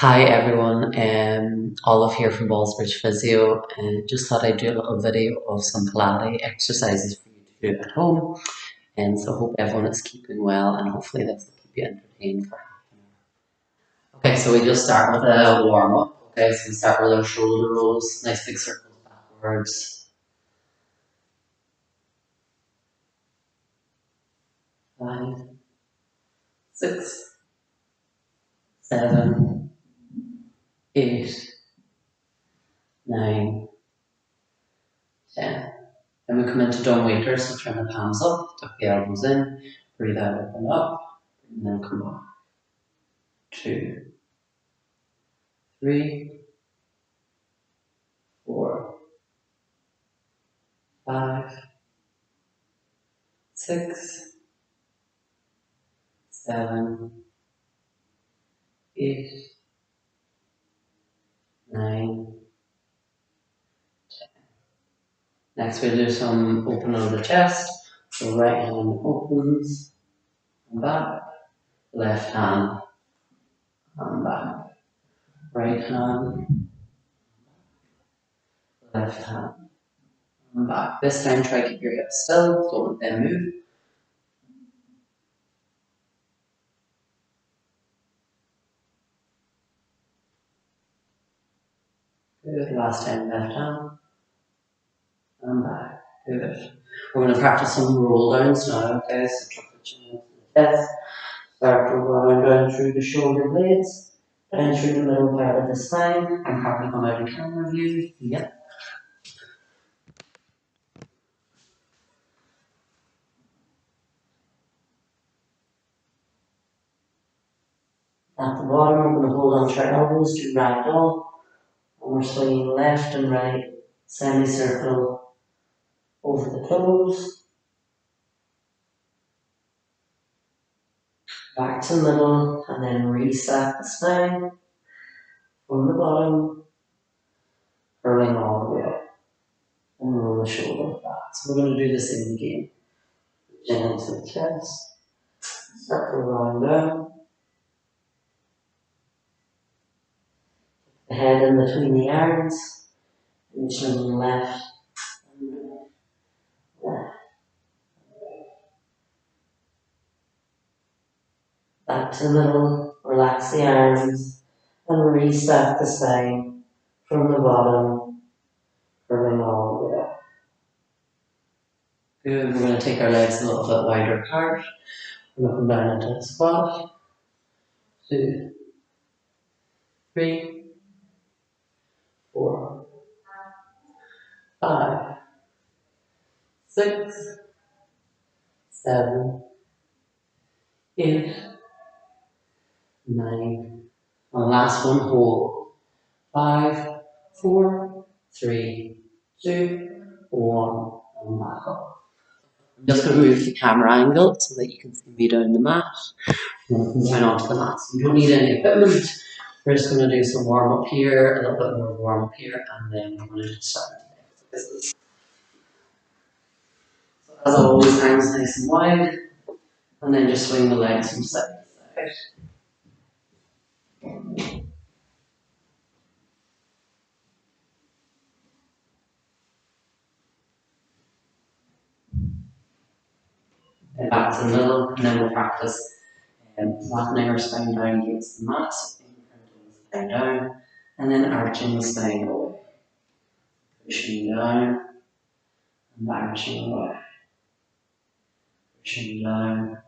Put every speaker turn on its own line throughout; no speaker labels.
Hi everyone, Olive here from Ballsbridge Physio, and just thought I'd do a little video of some Pilates exercises for you to do at home. And so hope everyone is keeping well, and hopefully this will keep you entertained for half an hour. Okay, so we just start with a warm up. Okay, so we start with our shoulder rolls, nice big circles backwards. 5, 6, 7, 8, 9, 10. Then we come into down waiters, so turn the palms up, tuck the elbows in, breathe out, open up, and then come up. 2, 3, 4, 5, 6, 7, 8, 9. Next we'll do some open on the chest. So right hand opens and back, left hand and back. Right hand, left hand and back. This time try to keep your hips still, don't let them move. Good. Last time, left hand and back. Good. We're going to practice some roll downs now, okay? So drop the chin into the chest. Start rolling down through the shoulder blades, down through the middle part of the spine. I'm happy to come out of camera view. Yep. At the bottom, we're going to hold on to our elbows, do ragdoll. And we're swinging left and right, semicircle over the toes. Back to the middle, and then reset the spine from the bottom, curling all the way up. And roll the shoulders back. So we're going to do the same again. Chin into the chest, circle rolling down. The head in between the arms, and swinging left and right, left. Back to the middle, relax the arms, and reset the spine from the bottom, curling all the way up. Good, we're going to take our legs a little bit wider apart. We're going to come down into a squat. 2, 3, 4, 5, 6, 7, 8, 9. And last one, hold. 5, 4, 3, 2, 1, and back up. I'm just going to move the camera angle so that you can see me down the mat. And down onto the mat. So you don't need any equipment. We're just going to do some warm up here, a little bit more warm up here, and then we're going to just start the exercises. So as always, arms nice and wide, and then just swing the legs from side to side. And back to the middle, and then we'll practice flattening our spine down against the mat, imprinting the spine down, and then arching the spine away. Pushing down, and arching away. Pushing down,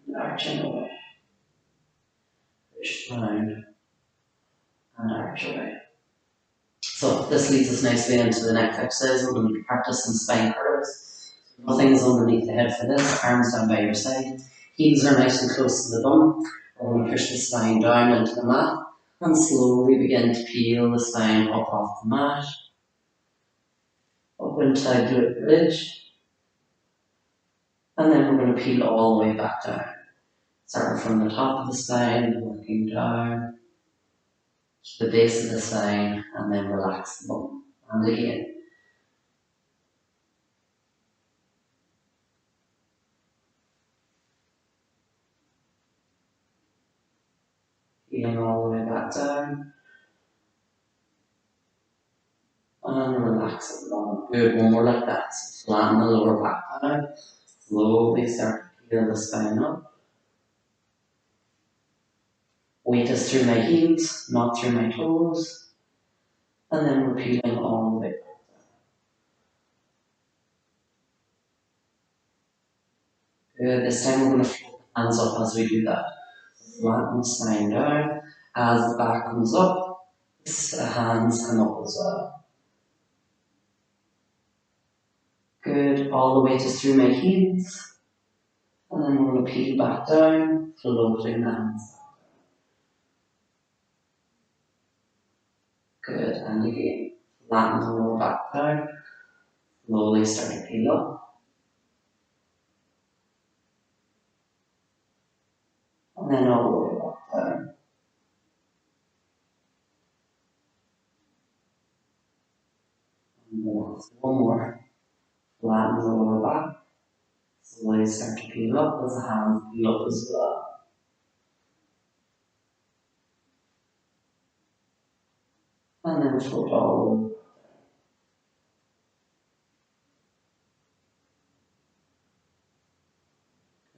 and arching away. Push down, and arch away. So this leads us nicely into the next exercise. We're going to practice some spine curls. Nothing is underneath the head for this. Arms down by your side. Heels are nice and close to the bum. We're going to push the spine down into the mat and slowly begin to peel the spine up off the mat. Up inside glute bridge. And then we're going to peel all the way back down. Starting from the top of the spine, working down to the base of the spine, and then relax the bum. And again. peeling all the way back down. And relax it down. Good, one more like that. So flatten the lower back down. Slowly start to peel the spine up. Weight is through my heels, not through my toes. And then we're peeling all the way. Good, this time we're going to float the hands up as we do that. Flatten the spine down. As the back comes up, the hands come up as well. Good, all the weight is through my heels. And then we're going to peel back down, floating the hands. Good, and again, flatten the lower back down. Slowly start to peel up. And then all the way back down. And one more. Flatten the lower back. Slowly start to peel up as the hands peel up as well. And then float all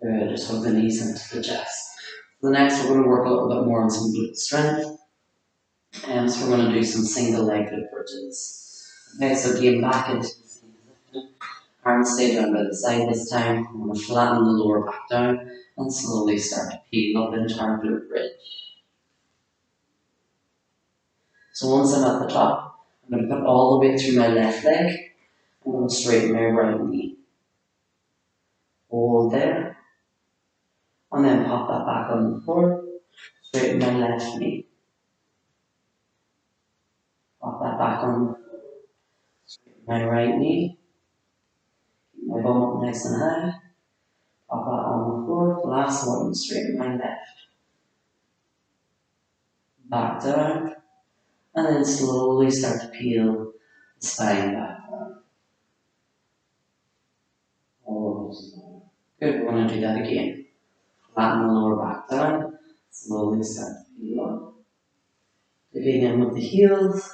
the way. Good, just hug the knees into the chest. The next, we're going to work a little bit more on some glute strength. And so we're going to do some single leg glute bridges. Okay, so again, back into the same position. Arms stay down by the side this time. We're going to flatten the lower back down and slowly start to peel up into our glute bridge. So once I'm at the top, I'm going to put all the way through my left leg. I'm going to straighten my right knee. Hold there. And then pop that back on the floor. Straighten my left knee. Pop that back on the floor. Straighten my right knee. Keep my bum up nice and high. Pop that on the floor. Last one. Straighten my left. Back down. And then slowly start to peel the spine back down. Almost. Good. We're going to do that again. Flatten the lower back down. Slowly start to peel up. Digging in with the heels.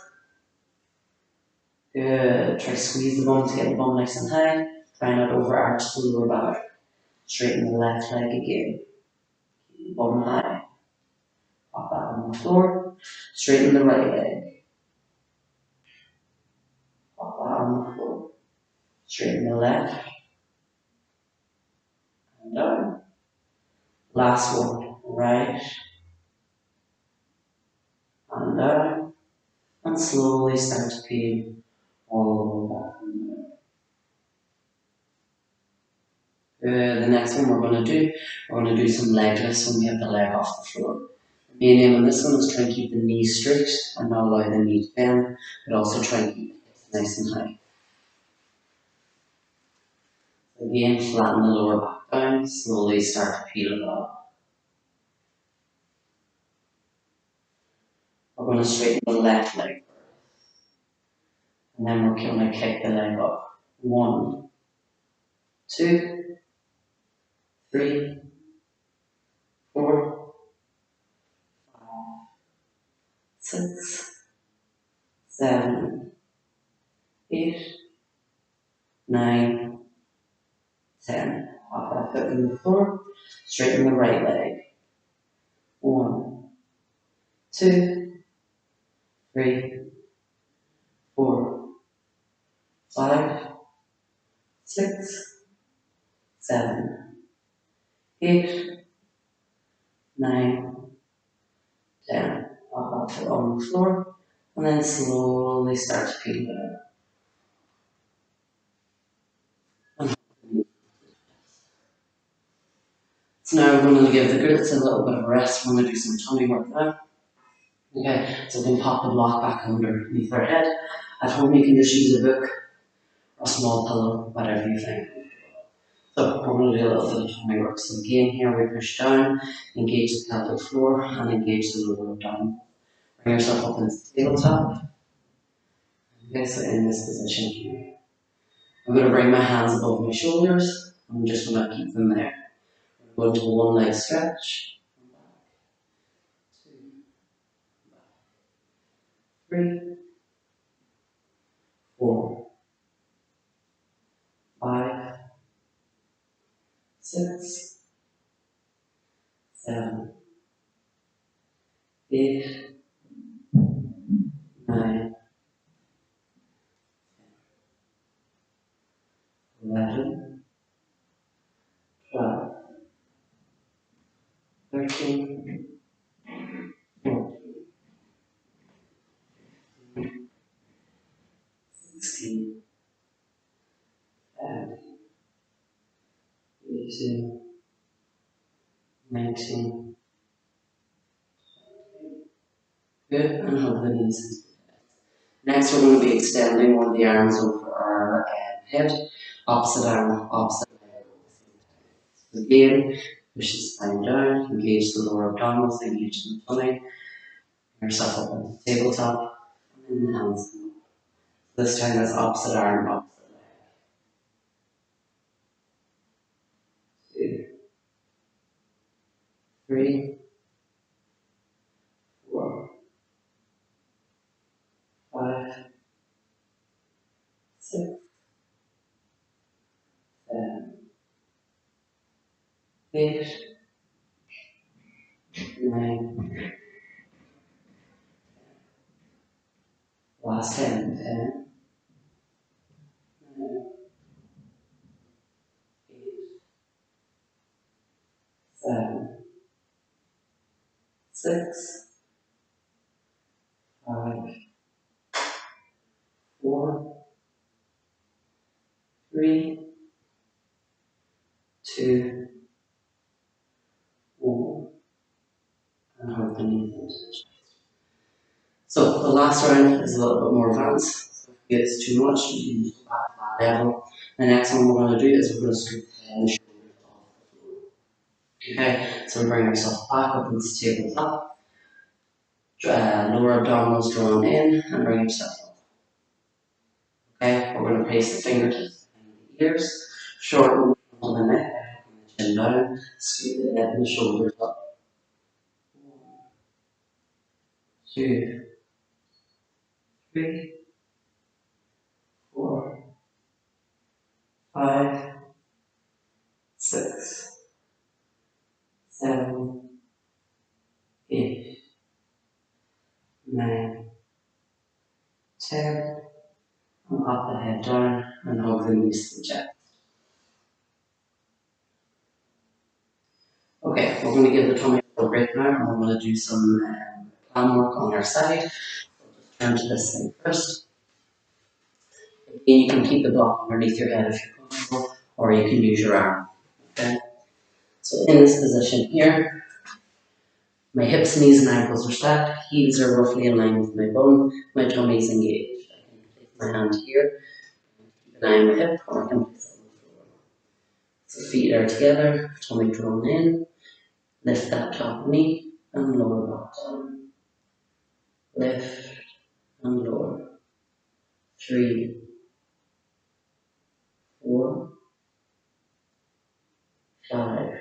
Good. Try to squeeze the bum to get the bum nice and high. Try not overarch the lower back. Straighten the left leg again. Keep the bum high. Pop that on the floor. Straighten the right leg. Pop that on the floor. Straighten the left. And down. Last one. Right. And down. And slowly start to peel all the way back from there. The next one we're going to do some leg lifts when we have the leg off the floor. The main aim on this one is try and keep the knee straight and not allow the knee to bend, but also try and keep the hips nice and high. Again, flatten the lower back down, slowly start to peel it up. We're going to straighten the left leg first, and then we're going to kick the leg up. 1, 2, 3, 4, 5, 6, 7, 8, 9, 10. Pop that foot on the floor. Straighten the right leg. 1, 2, 3, 4, 5, 6, 7, 8, 9, 10. Pop that foot on the floor. And then slowly start to peel it out. So now we're going to give the glutes a little bit of a rest. We're going to do some tummy work now. Okay, so we can pop the block back underneath our head. At home you can just use a book or a small pillow, whatever you think. So we're going to do a little bit of tummy work. So again here we push down, engage the pelvic floor and engage the lower abdomen. Bring yourself up into the tabletop. Okay, so in this position here. I'm going to bring my hands above my shoulders. I'm just going to keep them there. Go into one leg stretch. 3, 4, 5, 6, 7, 8, 9, 11, 12, 13, 14, 16, 17, 18, 19. Good, and hug the knees. Next, we're going to be extending one of the arms over our head, opposite arm, opposite leg. So again, push the spine down, engage the lower abdominals, engage the tummy, yourself up on the tabletop, and then the hands come up. This time is opposite arm, opposite leg. 2, 3, 4, 5, 6, 7, 8, 9, last 10, 10, 9, 8, 7, 6, 5, 4, 3, 2, 1, and hug the knees. So the last round is a little bit more advanced. So if it's too much, you can go back to that level. The next one we're going to do is we're going to scoop the head and shoulders off the floor. Okay, so we bring ourselves back up into the tabletop. Lower abdominals drawn in and bring yourself up. Okay, we're going to place the fingertips behind the ears, shorten on the neck, the chin down, scoop the head and the shoulders up. 1, 2, 3, 4, 5, 6, 7, 8, 9, 10, and up the head down and hug the knees to the chest. Okay, we're going to give the tummy a little break now and we're going to do some plan work on our side. So just turn to this side first. Again, you can keep the block underneath your head if you're comfortable, or you can use your arm. Okay? So in this position here, my hips, knees, and ankles are stacked, heels are roughly in line with my bum, my tummy is engaged. I can place my hand here, keep an eye on my hip, or I can place it on the floor. So feet are together, tummy drawn in, lift that top knee and lower back down. Lift and lower. 3, 4, 5,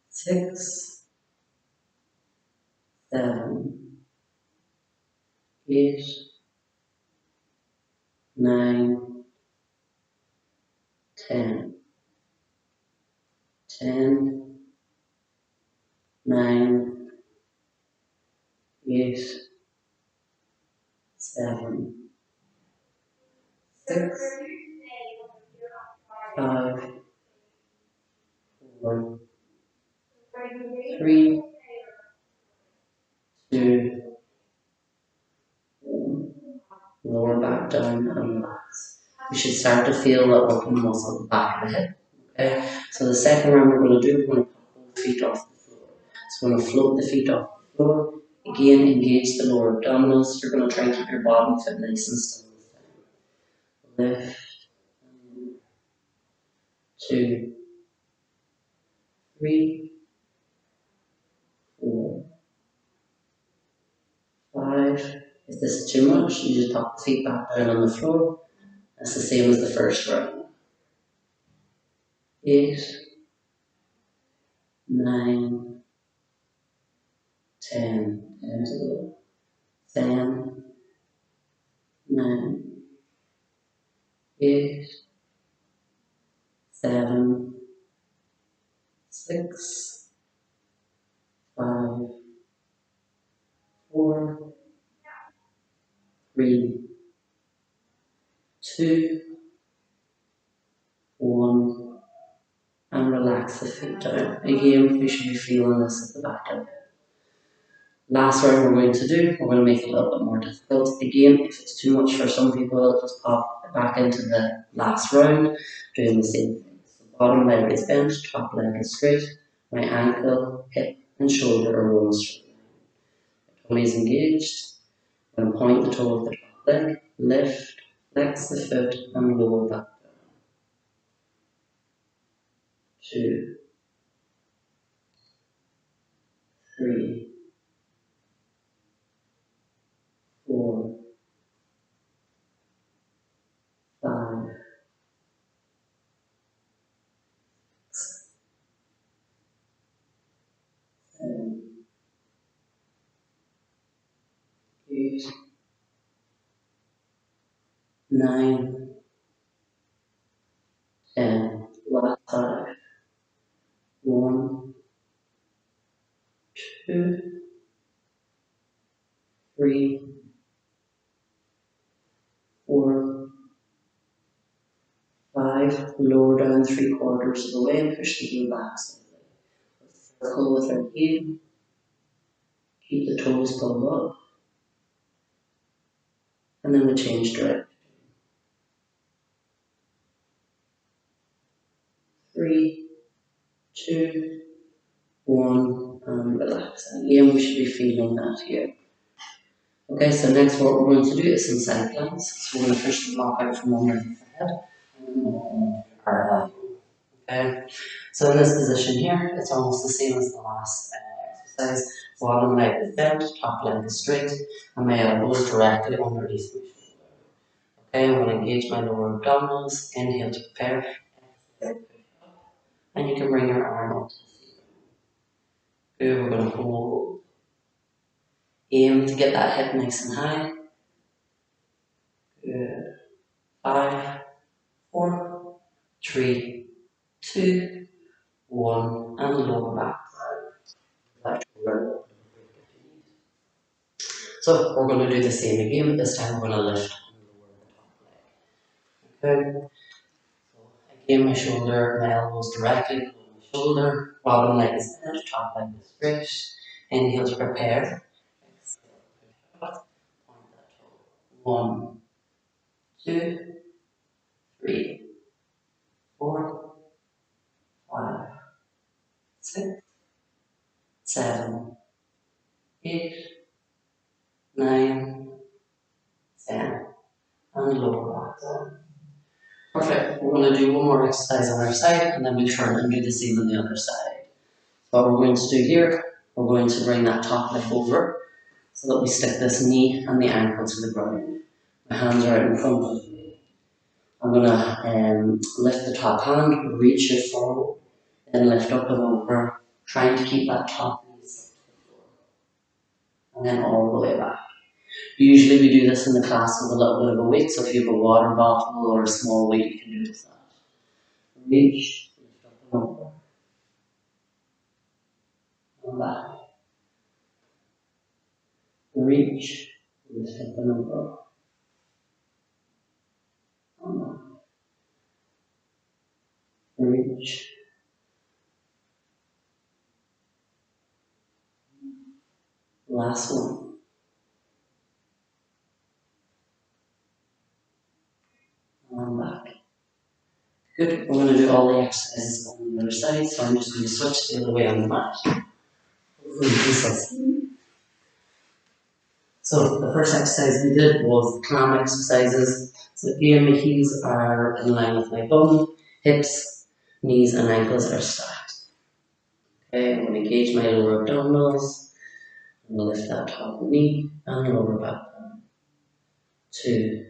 6, 7, 8, 9, 10. 10, 9, 8, 7, 6, 5, 4, 3, 2, 1. Lower back down and relax. You should start to feel that open muscle at the back of the hip. Okay? So the second round we're going to do, we're going to put both feet off the floor. So we're going to float the feet off the floor. Again, engage the lower abdominals. You're going to try and keep your bottom foot nice and still. Lift. 2, 3, 4, 5. If this is too much, you just tuck the feet back down on the floor. That's the same as the first round. 8, 9, 10, and to go. 10, 9, 8, 7, 6, 5, 4, 3, 2, 1, and relax the feet down. Again, we should be feeling this at the back of it. Last round we're going to do, we're going to make it a little bit more difficult. Again, if it's too much for some people, I'll just pop it back into the last round, doing the same thing. So bottom leg is bent, top leg is straight, my ankle, hip, and shoulder are one straight line. My tummy is engaged. I'm going to point the toe of the top leg, lift, flex the foot, and lower back down. 2, 3, 4, 5, 7, 8, 9, 10. Last 5. 1, 2, 3, 4, 5. Lower down 3/4 of the way and push the heel back slightly. Circle with our heel. Keep the toes pulled up. And then we change direction. 3, 2, 1, and relax. And again, we should be feeling that here. Okay, so next what we're going to do is some side planks. So we're going to push the block out from underneath the head. Okay, so in this position here, it's almost the same as the last exercise. Bottom leg is bent, top leg is straight, and my elbow is directly underneath my shoulder. Okay, I'm going to engage my lower abdominals, inhale to prepare, and you can bring your arm up to the ceiling. Good, we're going to hold. Aim to get that hip nice and high. Good. 5, 4, 3, 2, 1, and lower back. Left shoulder. So we're going to do the same again, but this time we're going to lift and lower the top leg. Okay. So again, my shoulder, my elbows directly below my shoulder, bottom leg is bent, top leg is straight. Inhale to prepare. Exhale, push up, point that toe. 1, 2, 3, 4, 5, 6, 7, 8, 9, 10, and lower back down. Perfect. We're going to do one more exercise on our side and then we turn and do the same on the other side. So what we're going to do here, we're going to bring that top leg over so that we stick this knee and the ankle to the ground. My hands are out in front of me. I'm going to lift the top hand, reach it forward, then lift up and over, trying to keep that top knee stuck to the floor. And then all the way back. Usually we do this in the class with a little bit of a weight, so if you have a water bottle or a small weight, you can do this. Reach, lift up and over, and back. Reach, lift up and over, and back. Reach. Last one. And back. Good. We're going to do all the exercises on the other side, so I'm just going to switch the other way on the mat. So the first exercise we did was the clam exercises. So again, my heels are in line with my bum, hips, knees and ankles are stacked. Okay, I'm going to engage my lower abdominals. I'm going to lift that top knee and lower back down. 2,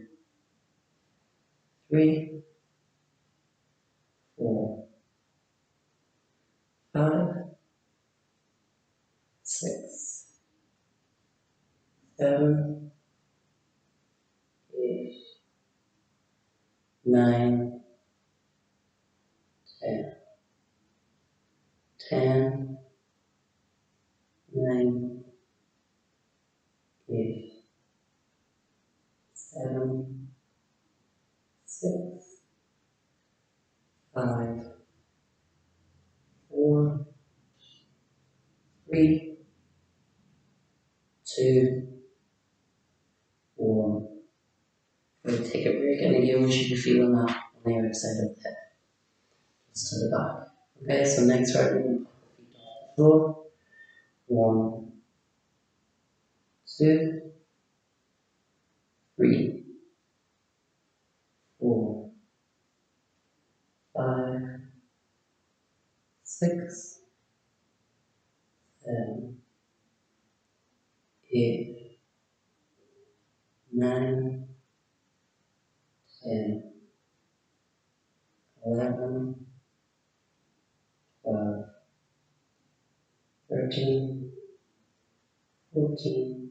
3, 4, 5, 6, 7, 8, 9, 10. 10, 9, 8, 7, 6, 5, 4, 3, 2, 1. We'll take a break, and again we should be feeling that on the outside of the hip, just to the back. Okay, so next round we're going to put the feet off the floor. 1, 2, 3, 4, 5, 6, 7, 8, 9, 10, 11, 12, 13, 14,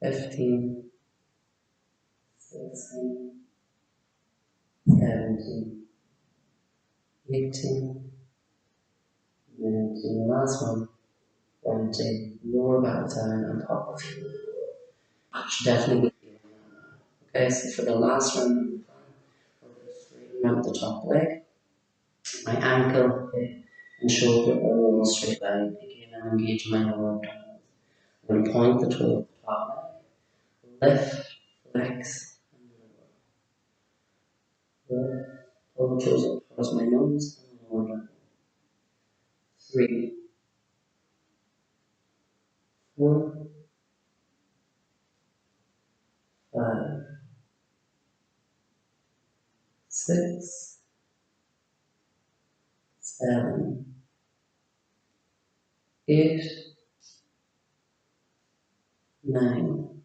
15, 16, 17, 18, 19, last one, 20, lower back down and top of your floor. Should definitely be feeling that now. Okay, so for the last round, we're going to straighten out the top leg. My ankle, hip, and shoulder are all straight line. Again, I'm engaging my lower abdominals. I'm going to point the toe of the top leg, lift, flex, and lower. Pull the toes up towards my nose and lower down. 3, 4, 5, 6, 7, 8, 9,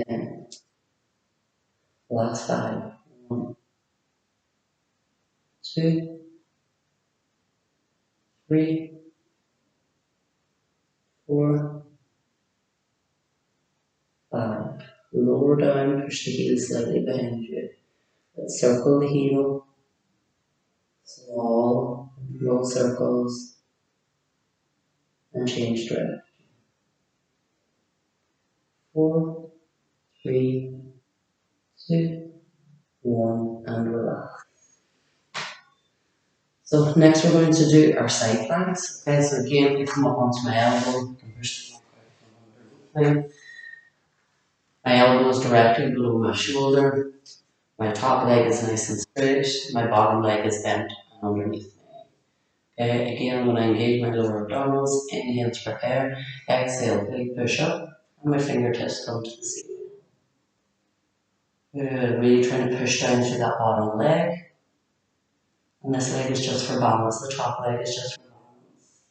10. Last 5. 1, 2, 3, 4, 5. Lower down, push the heel slightly behind you. Let's circle the heel. Small, roll circles, and change direction. 4, 3, 2, 1, and relax. So next we're going to do our side planks. Okay, so again, you come up onto my elbow, and push the back out from underneath me. My elbow is directly below my shoulder. My top leg is nice and straight. My bottom leg is bent and underneath me. Okay, again, I'm going to engage my lower abdominals. Inhale to prepare. Exhale, big push up. And my fingertips come to the ceiling. Good. Really trying to push down through that bottom leg. And this leg is just for balance. The top leg is just for balance.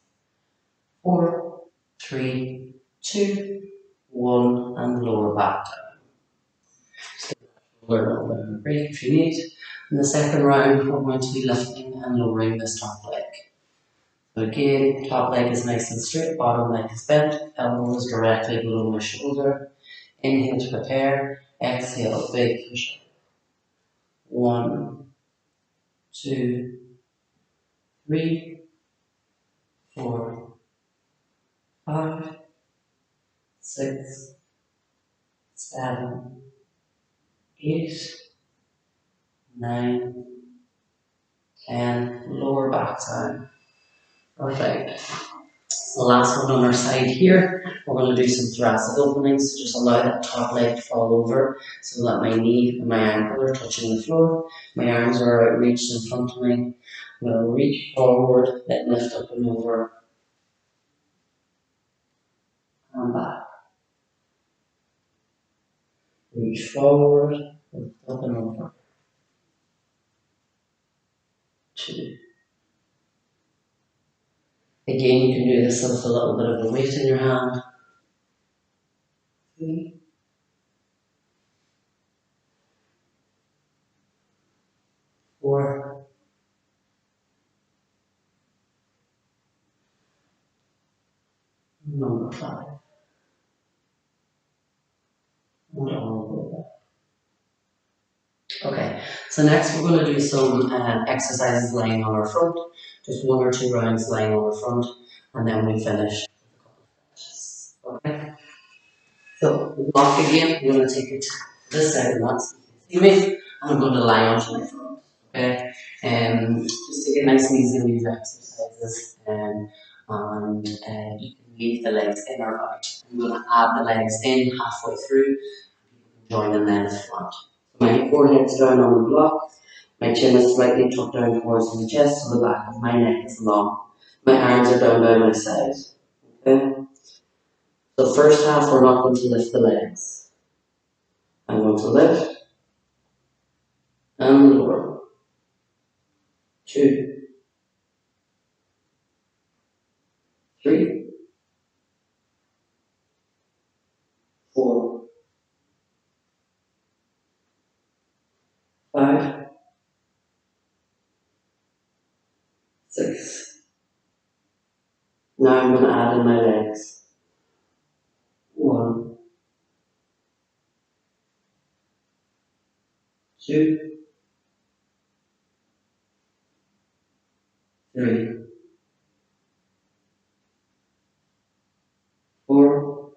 4, 3, 2, 1, and lower back down. Shoulder a little bit of a break if you need. In the second round, we're going to be lifting and lowering this top leg. So again, top leg is nice and straight, bottom leg is bent, elbow is directly below my shoulder. Inhale to prepare, exhale, big push up. 1, 2, 3, 4, 5, 6, 7, 8, 9, 10. Lower back down. Perfect. The last one on our side here, we're going to do some thoracic openings. So just allow that top leg to fall over so that my knee and my ankle are touching the floor. My arms are outreached in front of me. I'm going to reach forward, then lift up and over, and back. Reach forward, lift up and over. 2. Again, you can do this with a little bit of a weight in your hand. 3, 4, number 5. And all the way back. Okay, so next we're going to do some exercises lying on our front, just 1 or 2 rounds lying on our front, and then we finish. Okay, so block again, we're going to take it to this side of the mat, see me, and I'm going to lie onto my front. Okay, just take it nice and easy in these exercises, and you can leave the legs in or out. I'm going to add the legs in halfway through, join and then front. My forehead's down on the block, my chin is slightly tucked down towards my chest, so the back of my neck is long. My arms are down by my side. Okay? So first half we're not going to lift the legs. I'm going to lift and lower. 2, 3, 4, 5, 6. Now I'm going to add in my legs. 1, 2, 3, 4,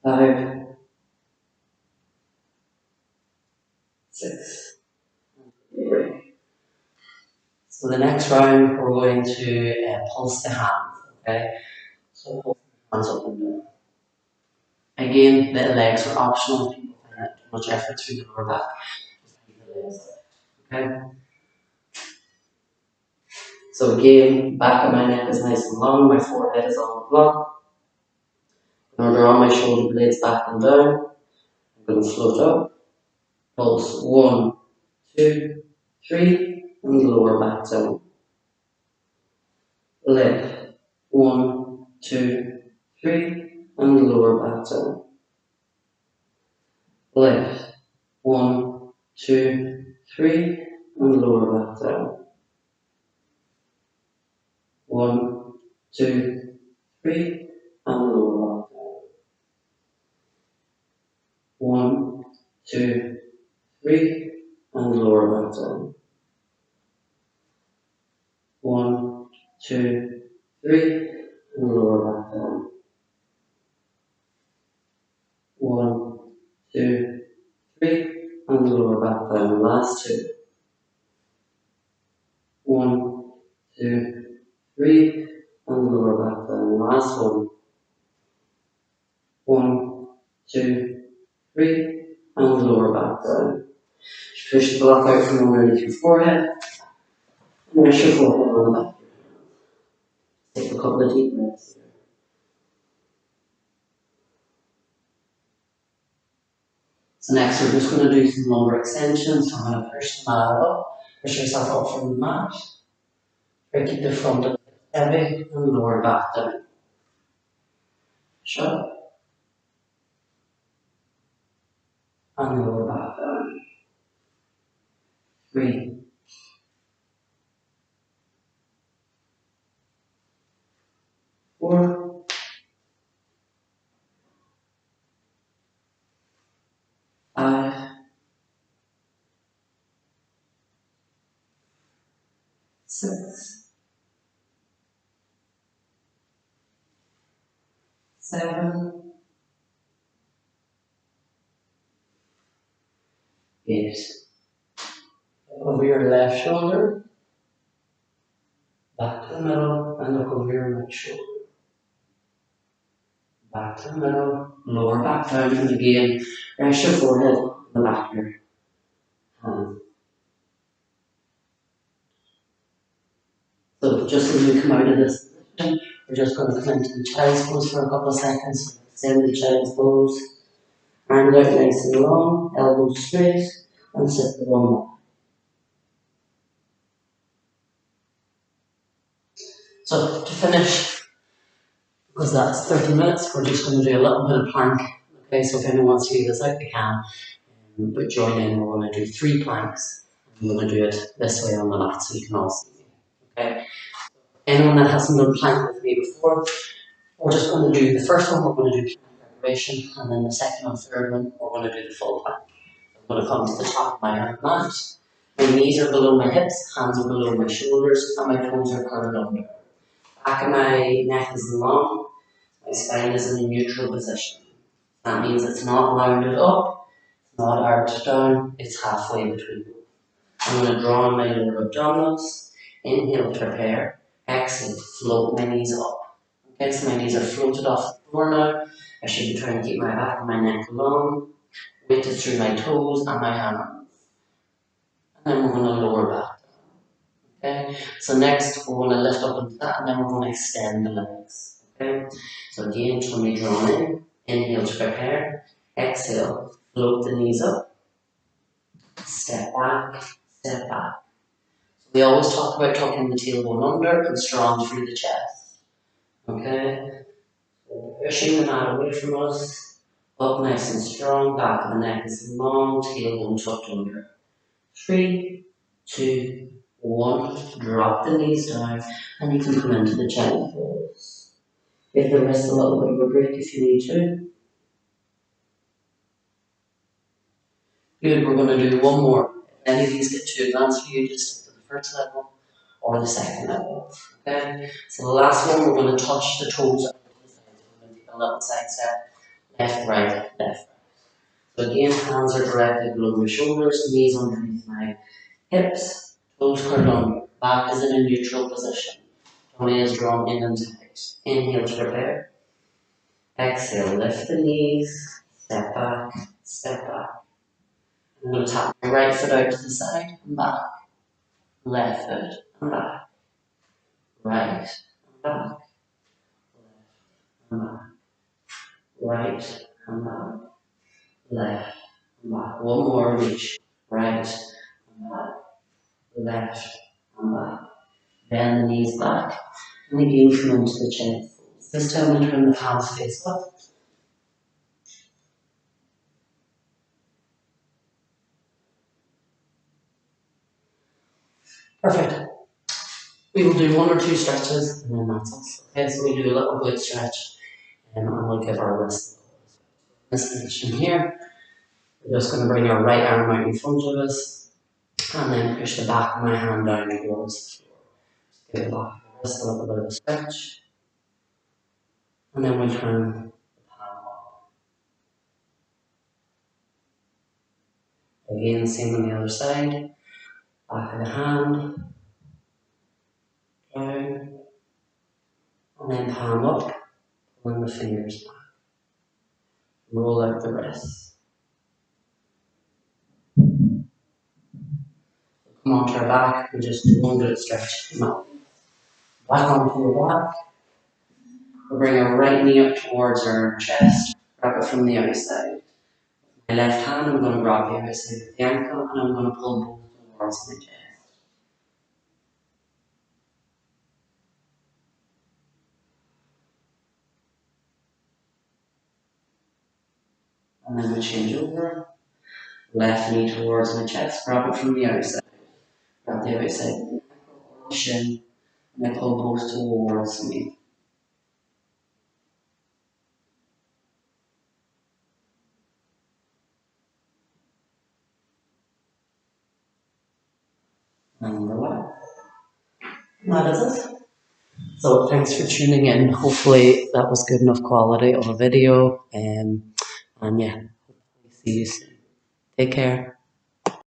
5, 6. Great. So the next round we're going to pulse the hands. Okay? So pulse the hands up and down. Again, the legs are optional. If people find that too much effort through the lower back, just leave the legs out. Okay? So again, back of my neck is nice and long, my forehead is on the block. I'm going to draw my shoulder blades back and down. I'm going to float up. Pulse 1, 2, 3, and lower back down. Lift 1, 2, 3, and lower back down. Lift 1, 2, 3, and lower back down. 1, 2, 3, and lower back down. 1, 2, 3, and lower back down. 1, 2, 3, and lower back down. 1, 2, 3, and lower back down. Last 2. 1, 2, 3, and lower back down. Last 1. 1, 2, 3, and lower back down. Push the block out from underneath your forehead, and rest your forehead on the back. Take a couple of deep breaths. So next we're just going to do some lumbar extensions. So I'm going to push the mat up, push yourself up from the mat. Try to keep the front of the heavy and lower back down. Push up and lower back down. 3, 4, 5, 6, 7, 8. Over your left shoulder, back to the middle, and look over your right shoulder. Back to the middle, lower back down, and again, rest your forehead on the back of your hand. So just as we come out of this position, we're just going to come into the child's pose for a couple of seconds. Extend the child's pose, arms out nice and long, elbows straight, and sit the bum up. So to finish, because that's 30 minutes, we're just going to do a little bit of plank. Okay, so if anyone wants to leave this out, they can. But join in, we're going to do 3 planks. I'm going to do it this way on the mat so you can all see me. Okay? Anyone that hasn't done plank with me before, we're just going to do the first one, we're going to do plank preparation, and then the second and third one, we're going to do the full plank. I'm going to come to the top of my mat. My knees are below my hips, hands are below my shoulders, and my toes are curled under. Back of my neck is long, my spine is in a neutral position. That means it's not rounded up, it's not arched down, it's halfway between. I'm going to draw on my lower abdominals, inhale, prepare, exhale, float my knees up. Okay, so my knees are floated off the floor now. I should be trying to keep my back and my neck long, weighted through my toes and my hands. And then we're going to lower back. Okay, so next we're going to lift up into that and then we're going to extend the legs. Okay, so again, tummy drawn in, inhale to prepare, exhale, float the knees up, step back, step back. So we always talk about tucking the tailbone under and strong through the chest. Okay, so pushing the mat away from us, up nice and strong, back of the neck is long, tailbone tucked under. 3, 2, 1, drop the knees down, and you can come into the child pose. Give the wrist a little bit of a break if you need to. Good, we're going to do one more. If any of these get too advanced for you, just stick to the first level or the second level. Okay? So the last one, we're going to touch the toes out to the side. So we're going to take a little side step, left, right, left. So again, hands are directed below my shoulders, knees underneath my hips, toes curled under. Back is in a neutral position. Tummy is drawn in and tight. Inhale to prepare. Exhale, lift the knees, step back, step back. I'm going to tap my right foot out to the side and back. Left foot and back. Right and back. Left and back. Right and back. Left and back. One more reach. Right and back. Left and back. Bend the knees back. And again come into the chin. This time we'll turn the palms face up. Perfect. We will do 1 or 2 stretches and then that's us. Okay, so we'll do a little glute stretch and we'll give our wrist this position here. We're just going to bring our right arm out in front of us and then push the back of my hand down towards the floor. Give the back of the wrist a little bit of a stretch. And then we'll turn the palm up. Again, same on the other side. Back of the hand, down, and then palm up, pulling the fingers back. Roll out the wrists. Come onto our back and just do one good stretch. Come up. Back onto your back. We'll bring our right knee up towards our chest. Grab it from the outside. My left hand, I'm going to grab the outside of the ankle and I'm going to pull both towards my chest. And then we change over. Left knee towards my chest. Grab it from the outside. Grab the outside of the ankle or shin. And I pull both towards me. And relax. That is it. So thanks for tuning in. Hopefully that was good enough quality of a video. And yeah, hopefully see you soon. Take care.